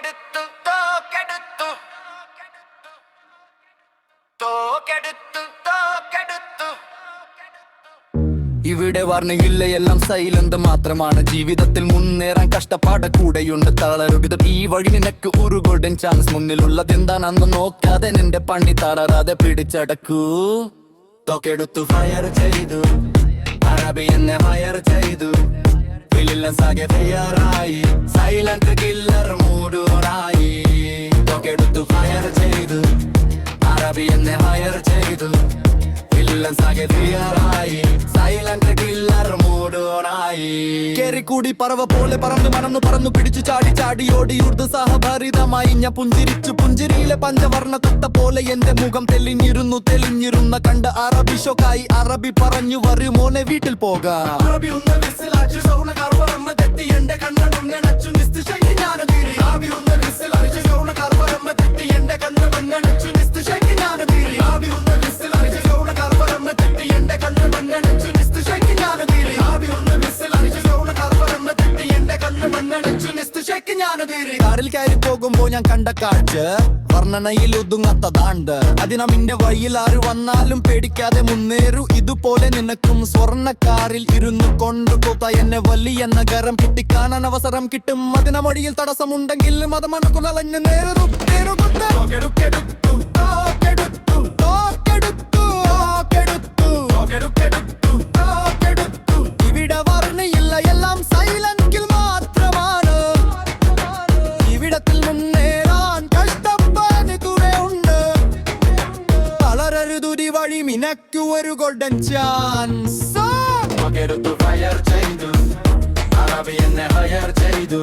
തോക്കെടുത്തു തോക്കെടുത്തു തോക്കെടുത്തു തോക്കെടുത്തു. ഇവിടെ വർണ്ണയില്ല, എല്ലാം സൈലന്റ് മാത്രമാണ്. ജീവിതത്തിൽ മുന്നേറാൻ കഷ്ടപ്പാട് കൂടെയുണ്ട്. തളരുത് ഈ വഴി, നിനക്ക് ഒരു ഗോൾഡൻ ചാൻസ്. മുന്നിലുള്ളത് എന്താണെന്ന് നോക്കാതെ നിന്റെ പണി തളരാതെ പിടിച്ചടക്കൂ. തോക്കെടുത്തു ഫയർ ചെയ്തു, അറബി എന്നെ ഫയർ ചെയ്തു. വില്ലൻസ് ആകെ തയ്യാറായി, സൈലന്റ് കില്ലർ മൂഡോറായി. തോക്കെടുത്തു ഫയർ ചെയ്തു, അറബി എന്നെ ഫയർ ചെയ്തു. വില്ലൻസ് ആകെ തയ്യാറായി, സൈലന്റ് കില്ലർ മൂഡോറായി. കേറിക്കൂടി പറവ പോലെ പറന്നു മണന്നു പറന്നു പിടിച്ചു ചാടി ചാടി ഓടി ഊർദ് സഹഭരിതമായി ഞാൻ പുഞ്ചിരിച്ചു. പുഞ്ചിരിയിലെ പഞ്ചവർണ്ണ കുത്ത പോലെ എന്റെ മുഖം തെളിഞ്ഞിരുന്ന കണ്ട അറബി ഷോക്കായി. അറബി പറഞ്ഞു, വരൂ മോനെ വീട്ടിൽ പോകാം. അറബി ഒന്ന് വിസിലടിച്ചു, സൗണക്കാർ പറന്ന് തെറ്റി എന്റെ കണ്ണടച്ചു. നിസ്തുശൈലി ഞാനതീരി. അറബി ഒന്ന് വിസിലടിച്ചു, സൗണക്കാർ പറന്ന് തെറ്റി എന്റെ കണ്ണടച്ചു. നിസ്തുശൈലി ഞാനതീരി. അറബി ഒന്ന് വിസിലടിച്ചു, സൗണക്കാർ പറന്ന് തെറ്റി എന്റെ കണ്ണടച്ചു. നിസ്തുശൈലി ഞാനതീരി. അറബി ഒന്ന് വിസിലടിച്ചു, സൗണക്കാർ പറന്ന് തെറ്റി എന്റെ കണ്ണടച്ചു. നിസ്തുശൈലി ഞാനതീരി. കാറിൽ കയറി പോകുമ്പോ ഞാൻ കണ്ട കാഴ്ച വർണ്ണനയിൽ ഒതുങ്ങാത്തതാണ്ട്. അതിനമിന്റെ വഴിയിൽ ആര് വന്നാലും പേടിക്കാതെ മുന്നേറൂ. ഇതുപോലെ നിനക്കും സ്വർണ്ണക്കാരിൽ ഇരുന്നു കൊണ്ടുപോത്ത എന്നെ വലിയ നഗരം കിട്ടിക്കാണാൻ അവസരം കിട്ടും. അതിന വഴിയിൽ തടസ്സമുണ്ടെങ്കിൽ മതമണക്കുലഞ്ഞ് നേരിടും. ഇവിടെ വർണ്ണയില്ല, എല്ലാം സൈലന്റ് കിൽ മാത്രമാണ്. ഇവിടത്തിൽ മുന്നേറാൻ കഷ്ടപ്പാട് കുറെ ഉണ്ട്. തളരരുതുരി വഴി, നിനക്ക് ഒരു ഗോൾഡൻ ചാൻസ്. തോക്കെടുത്തു ഫയർ ചെയ്തു, അറബി എന്നെ ഹയർ ചെയ്തു.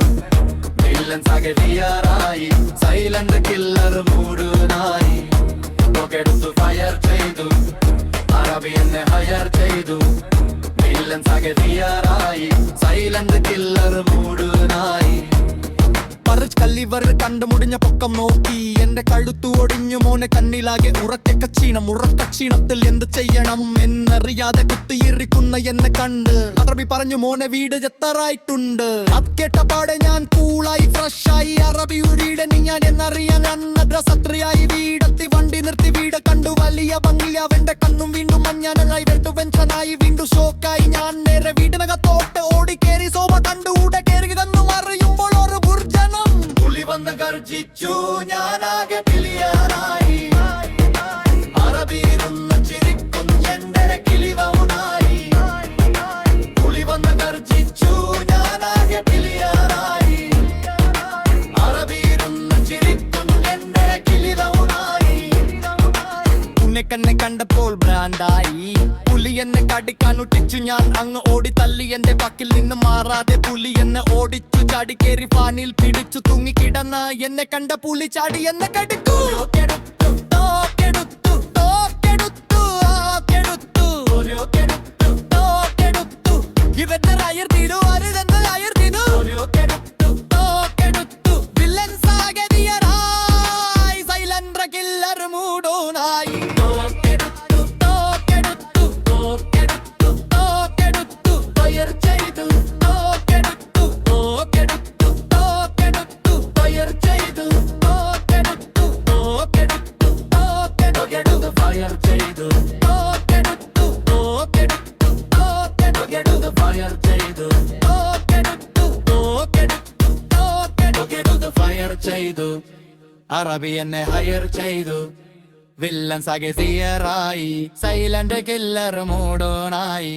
വില്ലൻസ് ആകെ തയ്യാറായി, സൈലന്റ് കില്ലർ മൂഡോറായി. തോക്കെടുത്തു ഫയർ ചെയ്തു, അറബി എന്നെ ഹയർ ചെയ്തു. വില്ലൻസ് ആകെ തയ്യാറായി, സൈലന്റ് കില്ലർ മൂഡോറായി. കല്ലിവർ കണ്ടു മുടിഞ്ഞ പൊക്കം നോക്കി എന്റെ കഴുത്തു ഒടിഞ്ഞു. മോനെ കണ്ണിലാകെ ഉറക്കക്ഷീണത്തിൽ എന്ത് ചെയ്യണം എന്നറിയാതെ കുത്തിയിരിക്കുന്ന എന്നെ കണ്ട് അറബി പറഞ്ഞു, മോനെ വീട് എത്താറായിട്ടുണ്ട്. അത് കേട്ട പാടെ ഞാൻ കൂളായി ഫ്രഷായി. അറബി വീട് ഞാൻ എന്നറിയാൻ അന്നദ്രസത്രയായി. വീടെത്തി വണ്ടി നിർത്തി വീട് കണ്ടു, വലിയ ഭംഗിയ. അവന്റെ കണ്ണും വീണ്ടും മഞ്ഞാനായി, രണ്ടു വെൻഷനായി. വീണ്ടും ഷോക്കായി ഞാൻ നേരെ വീടിനകത്തോട്ട് ഓടി കേറി. സോഫ കണ്ടു ഊടെ കേറി കന്നു അറിയുമ്പോൾ ഒരു ബുർജനം വന്ന് ഗർജിച്ചു. ഞാനാകെ കിളിയാനായി. അറബി ഇരുന്ന് ചിരിക്കും എന്റെ കിളിവനായി. പുളി വന്ന് ഗർജിച്ചു, ഞാനാകെ കിളിയാനായി. അറബി ഇരുന്ന് ചിരിക്കും എന്റെ കിളിവനായി. ഉന്നെക്കന്നെ കണ്ടപ്പോൾ ബ്രാൻഡായി. പുലി എന്നെ കടിക്കാൻ ഒട്ടിച്ചു. ഞാൻ അങ്ങ് ഓടി തള്ളി. എന്റെ പക്കിൽ നിന്ന് മാറാതെ പുലി എന്നെ ഓടിച്ചു. ചാടി കേറി ഫാനിൽ പിടിച്ചു. തൂങ്ങിക്കിടന്ന എന്നെ കണ്ട പുലി ചാടി എന്നെ കടിക്കൂ. ഇവന്റെ റയർ തീരു, അരുതെന്ന റയർ തീരു. വില്ലൻസ് ആകെ തയ്യാറായി, സൈലന്റ് കില്ലർ മൂഡോറായി. ഫയർ ചെയ്തു, തോക്കെടുത്തു, തോക്കെടുത്തു, തോക്കെടുത്തു, ഫയർ ചെയ്തു, തോക്കെടുത്തു, തോക്കെടുത്തു, തോക്കെടുത്തു, ഫയർ ചെയ്തു, തോക്കെടുത്തു, തോക്കെടുത്തു, തോക്കെടുത്തു, ഫയർ ചെയ്തു, തോക്കെടുത്തു, തോക്കെടുത്തു, തോക്കെടുത്തു, ഫയർ ചെയ്തു. അറബി എന്നെ ഹയർ ചെയ്തു. വില്ലൻസ് ആകെ തയ്യാറായി, സൈലന്റ് കില്ലർ മൂഡോറായി.